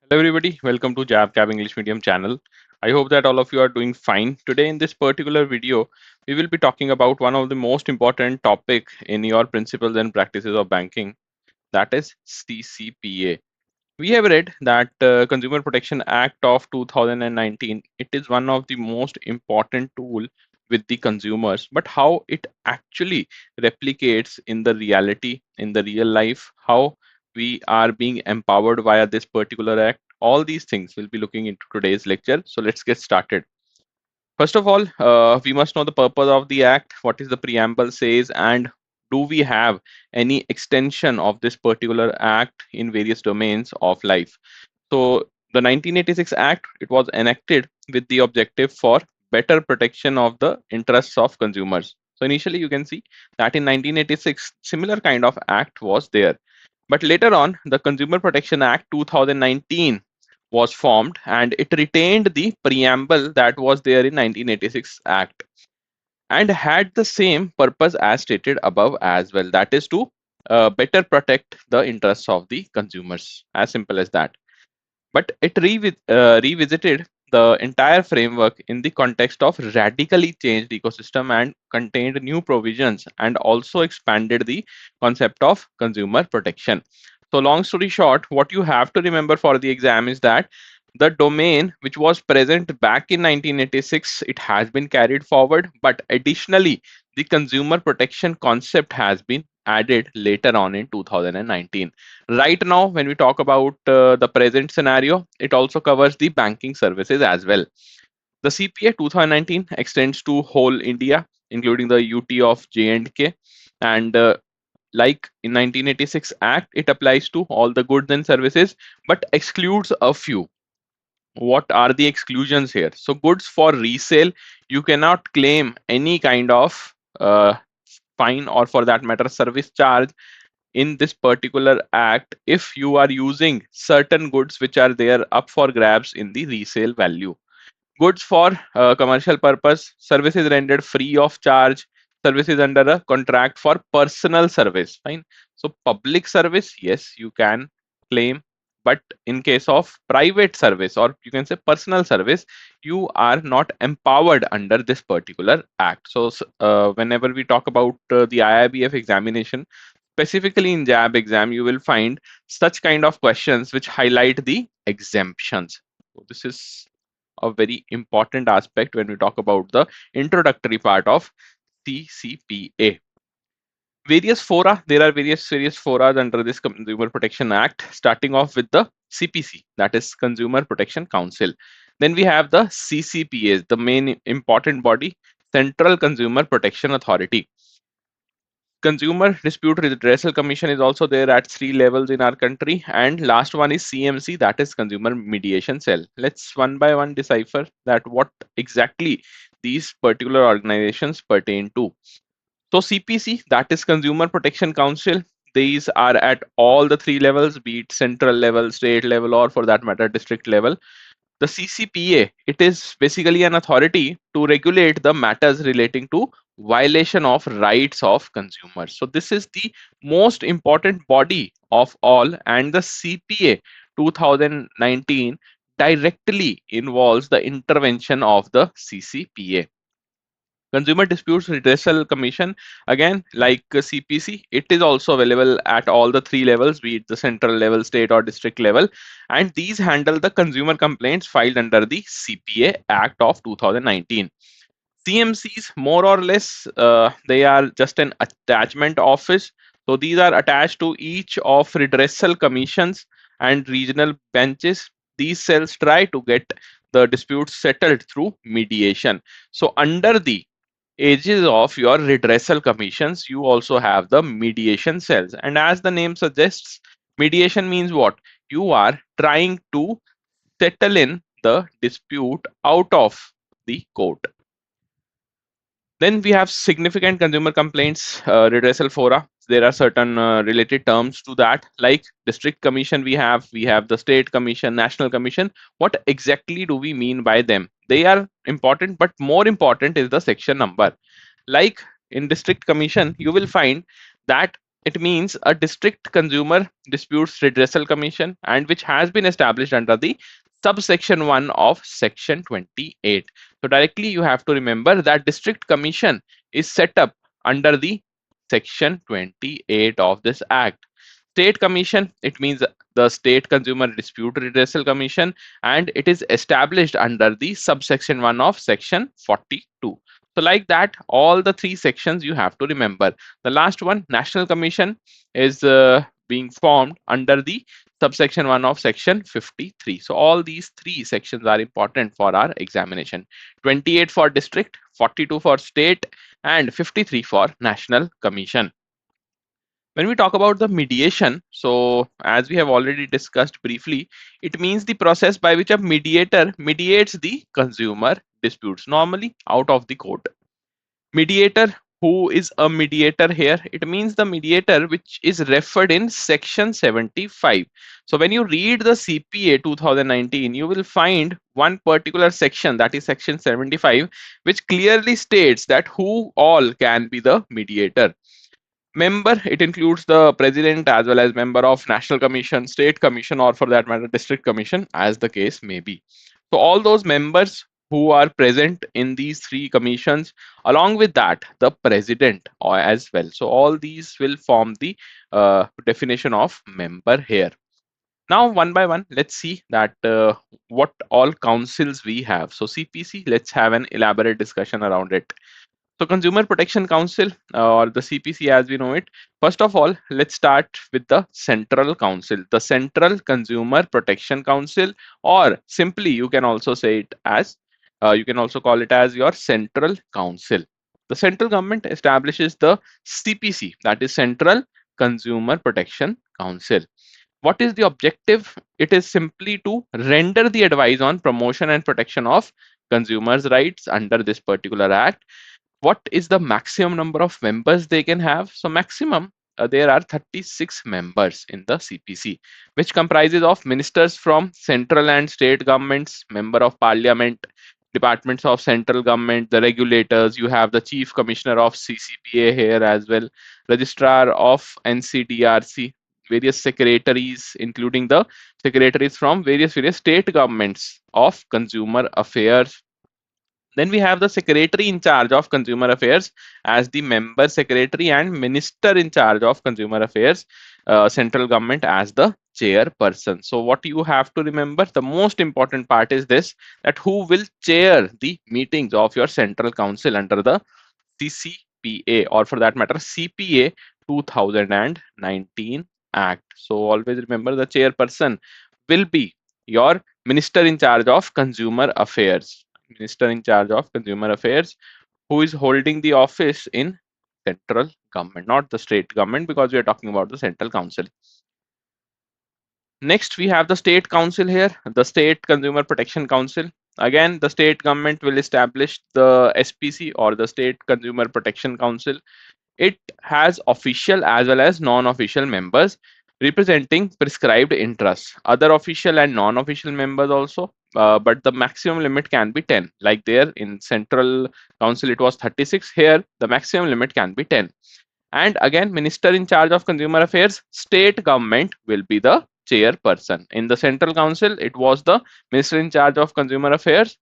Hello everybody, welcome to JAIIB CAIIB English Medium channel. I hope that all of you are doing fine. Today in this particular video, we will be talking about one of the most important topic in your principles and practices of banking, that is CCPA. We have read that Consumer Protection Act of 2019, it is one of the most important tool with the consumers, but how it actually replicates in the reality, in the real life, how we are being empowered via this particular act. All these things we'll be looking into today's lecture. So let's get started. First of all, we must know the purpose of the act, what is the preamble says, and do we have any extension of this particular act in various domains of life. So the 1986 Act, it was enacted with the objective for better protection of the interests of consumers. So initially you can see that in 1986 similar kind of act was there. But later on, the Consumer Protection Act 2019 was formed and it retained the preamble that was there in 1986 Act and had the same purpose as stated above as well. That is to better protect the interests of the consumers. As simple as that. But it revisited the entire framework in the context of radically changed ecosystem and contained new provisions and also expanded the concept of consumer protection. So long story short, what you have to remember for the exam is that the domain which was present back in 1986, it has been carried forward, but additionally the consumer protection concept has been added later on in 2019. Right now, when we talk about the present scenario, it also covers the banking services as well. The CPA 2019 extends to whole India, including the UT of J&K, and like in 1986 Act, it applies to all the goods and services, but excludes a few. What are the exclusions here? So goods for resale, you cannot claim any kind of fine or for that matter service charge in this particular act if you are using certain goods which are there up for grabs in the resale value. Goods for commercial purpose, services rendered free of charge, services under a contract for personal service. Fine. So public service, yes, you can claim, but in case of private service or you can say personal service, you are not empowered under this particular act. So whenever we talk about the IIBF examination, specifically in JAB exam, you will find such kind of questions which highlight the exemptions. So this is a very important aspect when we talk about the introductory part of CCPA. Various fora, there are various foras under this Consumer Protection Act, starting off with the CPC, that is Consumer Protection Council. Then we have the CCPAs, the main important body, Central Consumer Protection Authority. Consumer Dispute Redressal Commission is also there at 3 levels in our country. And last one is CMC, that is Consumer Mediation Cell. Let's one by one decipher that what exactly these particular organizations pertain to. So CPC, that is Consumer Protection Council. These are at all the 3 levels, be it central level, state level, or for that matter, district level. The CCPA, it is basically an authority to regulate the matters relating to violation of rights of consumers. So this is the most important body of all, and the CPA 2019 directly involves the intervention of the CCPA. Consumer Disputes Redressal Commission, again, like CPC, it is also available at all the 3 levels, be it the central level, state, or district level. And these handle the consumer complaints filed under the CPA Act of 2019. CMCs, more or less, they are just an attachment office. So these are attached to each of redressal commissions and regional benches. These cells try to get the disputes settled through mediation. So under the aegis of your redressal commissions, you also have the mediation cells. And as the name suggests, mediation means what? You are trying to settle in the dispute out of the court. Then we have significant consumer complaints redressal fora. There are certain related terms to that, like district commission. We have the state commission, national commission. What exactly do we mean by them? They are important, but more important is the section number. Like in district commission, you will find that It means a district consumer disputes redressal commission and which has been established under the subsection 1 of section 28. So directly you have to remember that district commission is set up under the section 28 of this act. State commission, it means the state consumer dispute redressal commission, and it is established under the subsection 1 of section 42. So like that, all the three sections you have to remember. The last one, national commission, is being formed under the subsection 1 of section 53. So all these three sections are important for our examination. 28 for district, 42 for state, and 53 for national commission. When we talk about the mediation, so as we have already discussed briefly, it means the process by which a mediator mediates the consumer disputes, normally out of the court. Mediator, who is a mediator here? It means the mediator which is referred in section 75. So when you read the CPA 2019, you will find one particular section, that is section 75, which clearly states that who all can be the mediator. Member, it includes the president as well as member of national commission, state commission, or for that matter district commission, as the case may be. So all those members who are present in these three commissions, along with that the president or as well, so all these will form the definition of member here. Now one by one, let's see that what all councils we have. So CPC, let's have an elaborate discussion around it. So Consumer Protection Council, or the CPC as we know it. First of all, let's start with the Central Council, the Central Consumer Protection Council, or simply you can also say it as, you can also call it as your Central Council. The central government establishes the CPC, that is Central Consumer Protection Council. What is the objective? It is simply to render the advice on promotion and protection of consumers' rights under this particular act. What is the maximum number of members they can have? So maximum, there are 36 members in the CPC, which comprises of ministers from central and state governments, member of parliament, departments of central government, the regulators. You have the chief commissioner of CCPA here as well, registrar of NCDRC, various secretaries, including the secretaries from various state governments of consumer affairs. Then we have the secretary in charge of consumer affairs as the member secretary, and minister in charge of consumer affairs, central government, as the chairperson. So what you have to remember, the most important part is this, that who will chair the meetings of your central council under the CCPA, or for that matter CPA 2019 Act. So always remember the chairperson will be your minister in charge of consumer affairs. Minister in charge of consumer affairs, who is holding the office in central government, not the state government, because we are talking about the central council. Next, we have the state council here, the State Consumer Protection Council. Again, the state government will establish the SPC, or the State Consumer Protection Council. It has official as well as non-official members representing prescribed interests, other official and non-official members also, but the maximum limit can be 10. Like there in Central Council, it was 36. Here, the maximum limit can be 10. And again, minister in charge of consumer affairs, state government will be the chairperson. In the Central Council, it was the minister in charge of consumer affairs,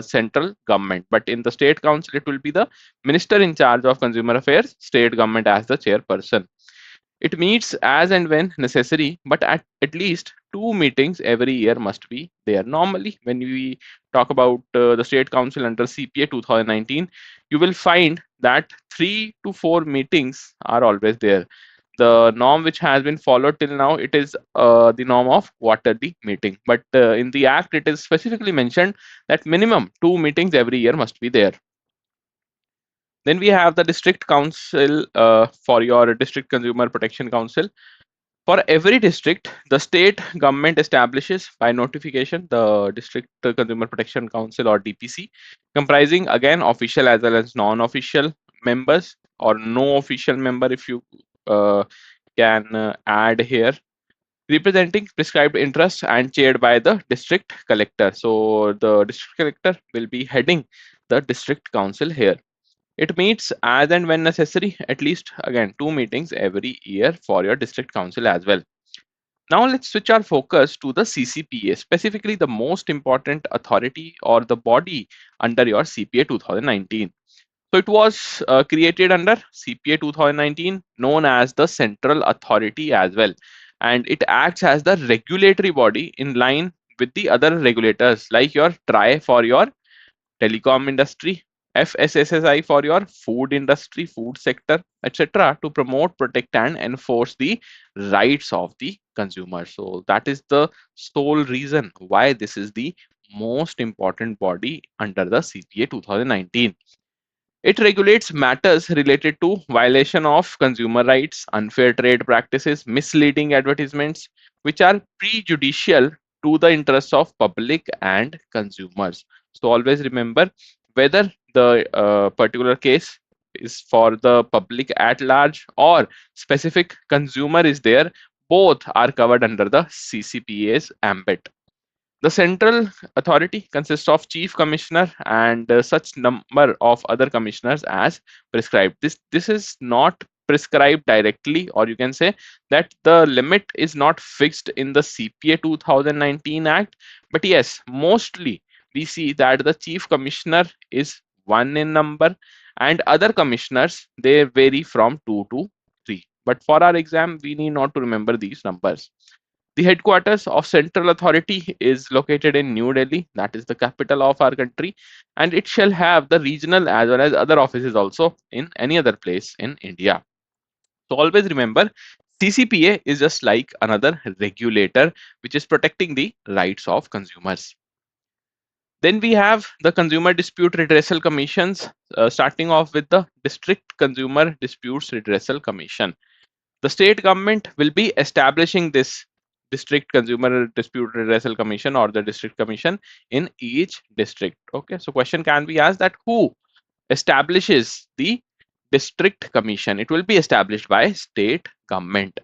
central government. But in the State Council, it will be the minister in charge of consumer affairs, state government, as the chairperson. It meets as and when necessary, but at least 2 meetings every year must be there. Normally, when we talk about the State Council under CPA 2019, you will find that 3 to 4 meetings are always there. The norm which has been followed till now, it is the norm of quarterly meeting. But in the Act, it is specifically mentioned that minimum 2 meetings every year must be there. Then we have the district council, for your district consumer protection council. For every district, the state government establishes by notification the district consumer protection council, or DPC, comprising again official as well as non-official members, or no official member if you can add here, representing prescribed interests and chaired by the district collector. So the district collector will be heading the district council here. It meets as and when necessary, at least again 2 meetings every year for your district council as well. Now let's switch our focus to the CCPA, specifically the most important authority or the body under your CPA 2019. So it was created under CPA 2019, known as the Central Authority as well, and it acts as the regulatory body in line with the other regulators like your TRAI for your telecom industry, FSSSI for your food industry, food sector, etc., to promote, protect, and enforce the rights of the consumer. So that is the sole reason why this is the most important body under the CPA 2019. It regulates matters related to violation of consumer rights, unfair trade practices, misleading advertisements, which are prejudicial to the interests of public and consumers. So always remember whether the particular case is for the public at large or specific consumer is there, both are covered under the CCPA's ambit. The central authority consists of chief commissioner and such number of other commissioners as prescribed. This is not prescribed directly, or you can say that the limit is not fixed in the CPA 2019 Act. But yes, mostly we see that the chief commissioner is one in number, and other commissioners they vary from two to three. But for our exam, we need not to remember these numbers. The headquarters of Central Authority is located in New Delhi, that is the capital of our country, and it shall have the regional as well as other offices also in any other place in India. So always remember, CCPA is just like another regulator which is protecting the rights of consumers. Then we have the Consumer Dispute Redressal Commissions, starting off with the District Consumer Disputes Redressal Commission. The state government will be establishing this district consumer dispute redressal commission or the district commission in each district. Okay, so question can be asked that who establishes the district commission? It will be established by state government.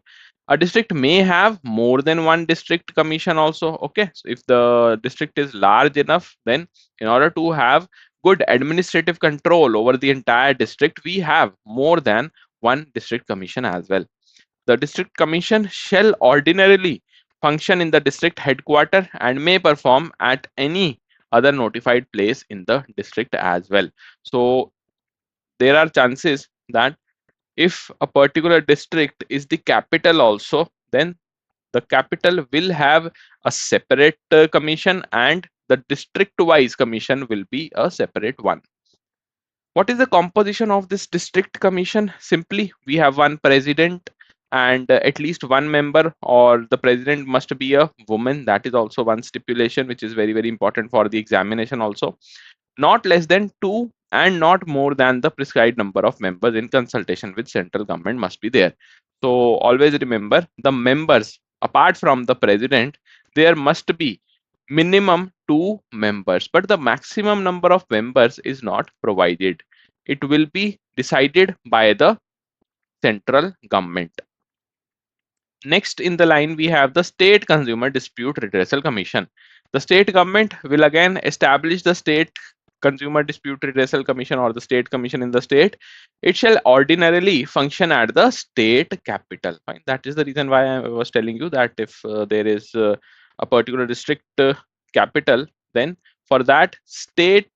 A district may have more than one district commission also. Okay, so if the district is large enough, then in order to have good administrative control over the entire district, we have more than one district commission as well. The district commission shall ordinarily function in the district headquarter and may perform at any other notified place in the district as well. So there are chances that if a particular district is the capital also, then the capital will have a separate commission and the district wise commission will be a separate one. What is the composition of this district commission? Simply, we have one president and at least one member, or the president must be a woman. That is also one stipulation which is very, very important for the examination also. Not less than two and not more than the prescribed number of members in consultation with central government must be there. So always remember the members apart from the president, there must be minimum two members, but the maximum number of members is not provided. It will be decided by the central government. Next in the line, we have the State Consumer Dispute Redressal Commission. The state government will again establish the State Consumer Dispute Redressal Commission or the state commission in the state. It shall ordinarily function at the state capital. Fine. That is the reason why I was telling you that if there is a particular district capital, then for that state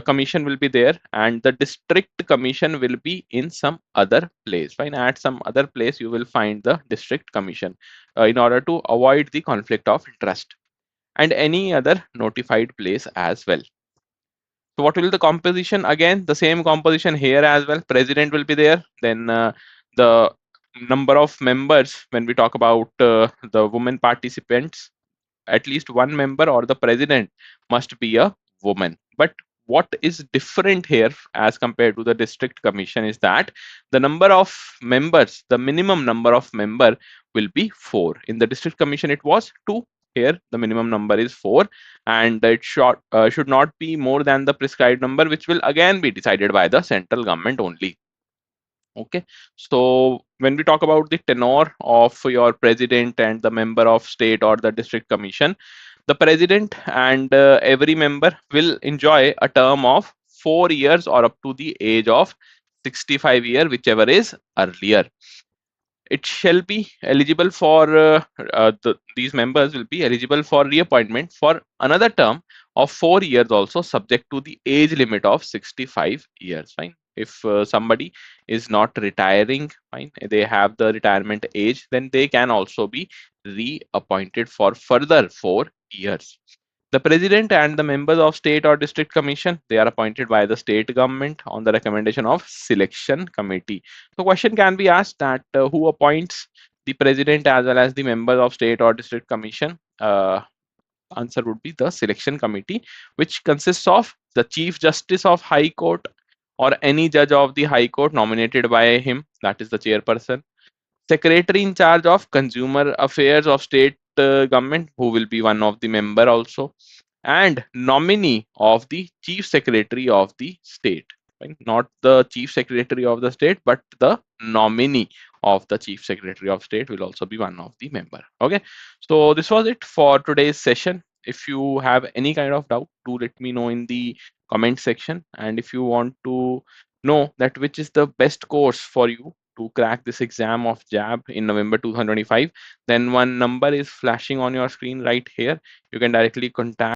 commission will be there and the district commission will be in some other place. Fine. At some other place you will find the district commission in order to avoid the conflict of interest, and any other notified place as well. So what will the composition? Again, the same composition here as well. President will be there. Then the number of members, when we talk about the women participants, at least one member or the president must be a woman. But what is different here as compared to the district commission is that the number of members, the minimum number of member will be 4. In the district commission it was 2. Here the minimum number is 4, and it should not be more than the prescribed number, which will again be decided by the central government only. Okay, so when we talk about the tenure of your president and the member of state or the district commission, the president and every member will enjoy a term of 4 years or up to the age of 65 year, whichever is earlier. It shall be eligible for these members will be eligible for reappointment for another term of 4 years, also subject to the age limit of 65 years. Fine. If somebody is not retiring, fine, they have the retirement age, then they can also be reappointed for further 4 years. The president and the members of state or district commission, they are appointed by the state government on the recommendation of selection committee. So question can be asked that who appoints the president as well as the members of state or district commission? Answer would be the selection committee, which consists of the chief justice of high court or any judge of the high court nominated by him, that is the chairperson. Secretary in charge of consumer affairs of state government, who will be one of the member also, and nominee of the chief secretary of the state. Right? Not the chief secretary of the state, but the nominee of the chief secretary of state will also be one of the member. Okay, so this was it for today's session. If you have any kind of doubt, do let me know in the comment section. And if you want to know that which is the best course for you to crack this exam of JAB in November 2025, then one number is flashing on your screen right here. You can directly contact